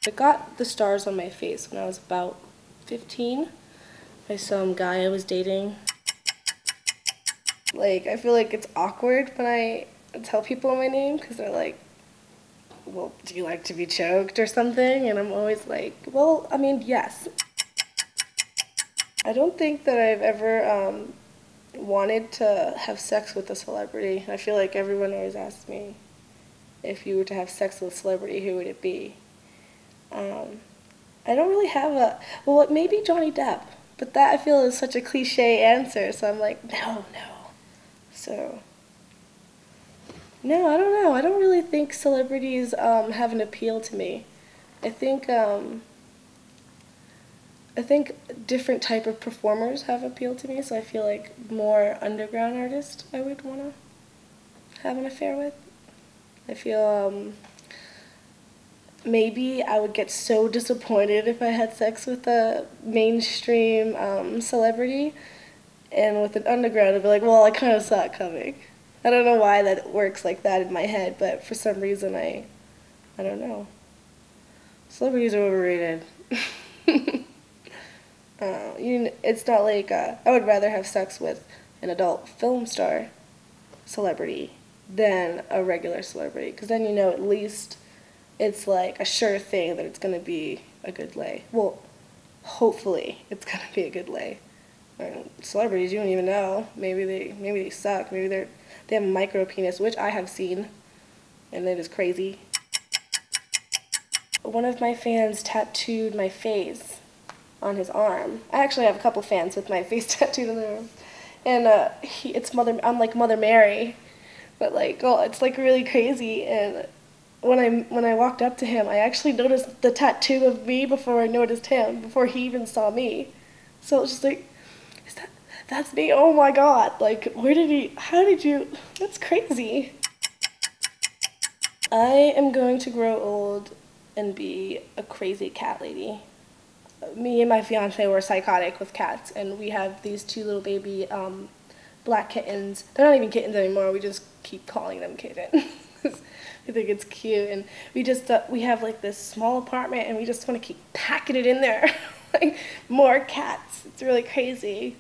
I got the stars on my face when I was about 15. By some guy I was dating. Like, I feel like it's awkward when I tell people my name because they're like, well, do you like to be choked or something? And I'm always like, well, I mean, yes. I don't think that I've ever wanted to have sex with a celebrity. I feel like everyone always asks me, if you were to have sex with a celebrity, who would it be? I don't really have a, well, maybe Johnny Depp, but that I feel is such a cliche answer, so I'm like, no, no. So, no, I don't know. I don't really think celebrities have an appeal to me. I think I think different type of performers have appeal to me, so I feel like more underground artists I would want to have an affair with. I feel maybe I would get so disappointed if I had sex with a mainstream celebrity, and with an underground I'd be like, well, I kind of saw it coming. I don't know why that works like that in my head, but for some reason I don't know. Celebrities are overrated. It's not like I would rather have sex with an adult film star celebrity than a regular celebrity, because then you know at least it's like a sure thing that it's going to be a good lay. Well, hopefully it's going to be a good lay. Celebrities, you don't even know. Maybe they suck. They have a micro penis, which I have seen, and it is crazy. One of my fans tattooed my face on his arm. I actually have a couple fans with my face tattooed on their arm, and I'm like Mother Mary, but like, oh, it's like really crazy. And when I walked up to him, I actually noticed the tattoo of me before I noticed him, before he even saw me. So it was just like, that's me? Oh my God! Like, how did you? That's crazy. I am going to grow old and be a crazy cat lady. Me and my fiance were psychotic with cats, and we have these two little baby black kittens. They're not even kittens anymore. We just keep calling them kittens. We think it's cute, and we have like this small apartment, and we just want to keep packing it in there, like more cats. It's really crazy.